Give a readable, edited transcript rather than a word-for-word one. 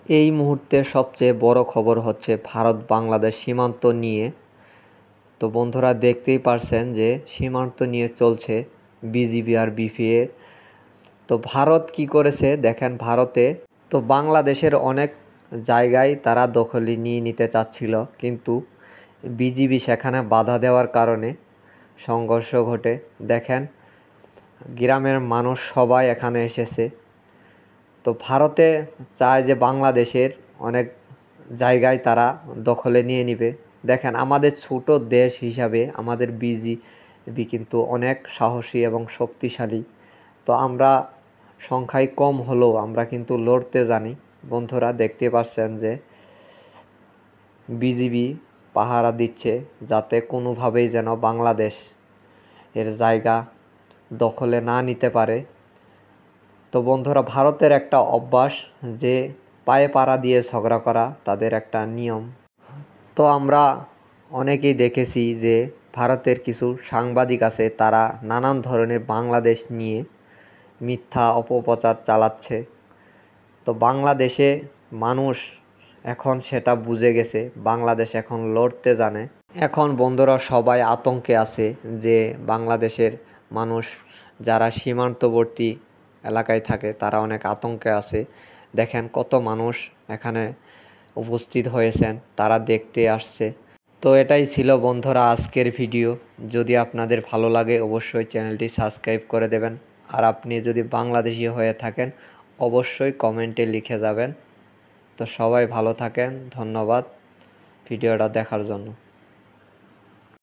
এই মুহূর্তে সবচেয়ে বড় খবর হচ্ছে ভারত বাংলাদেশ সীমান্ত নিয়ে। তো বন্ধুরা দেখতেই পারছেন যে সীমান্ত নিয়ে চলছে বিজিবি আর বিপিএ। তো ভারত কি করেছে দেখেন, ভারতে তো বাংলাদেশের অনেক জায়গায় তারা দখলে নিয়ে নিতে চাচ্ছিল, কিন্তু বিজিবি সেখানে বাধা দেওয়ার কারণে সংঘর্ষ ঘটে। দেখেন গ্রামের মানুষ সবাই এখানে এসেছে। তো ভারতে চায় যে বাংলাদেশের অনেক জায়গায় তারা দখলে নিয়ে নিবে। দেখেন আমাদের ছোট দেশ হিসাবে আমাদের বিজিবি কিন্তু অনেক সাহসী এবং শক্তিশালী। তো আমরা সংখ্যায় কম হলেও আমরা কিন্তু লড়তে জানি। বন্ধুরা দেখতে পাচ্ছেন যে বিজিবি পাহারা দিচ্ছে যাতে কোনোভাবেই যেন বাংলাদেশ এর জায়গা দখলে না নিতে পারে। তো বন্ধুরা ভারতের একটা অভ্যাস যে পায়ে পাড়া দিয়ে ঝগড়া করা তাদের একটা নিয়ম। তো আমরা অনেকেই দেখেছি যে ভারতের কিছু সাংবাদিক আছে, তারা নানান ধরনের বাংলাদেশ নিয়ে মিথ্যা অপপ্রচার চালাচ্ছে। তো বাংলাদেশে মানুষ এখন সেটা বুঝে গেছে, বাংলাদেশ এখন লড়তে জানে। এখন বন্ধুরা সবাই আতঙ্কে আছে যে বাংলাদেশের মানুষ যারা সীমান্তবর্তী এলাকায় থাকে তারা অনেক আতঙ্কে আছে। দেখেন কত মানুষ এখানে উপস্থিত হয়েছেন, তারা দেখতে আসছে। তো এটাই ছিল বন্ধুরা আজকের ভিডিও। যদি আপনাদের ভালো লাগে অবশ্যই চ্যানেলটি সাবস্ক্রাইব করে দেবেন। আর আপনি যদি বাংলাদেশি হয়ে থাকেন অবশ্যই কমেন্টে লিখে যাবেন। তো সবাই ভালো থাকেন, ধন্যবাদ ভিডিওটা দেখার জন্য।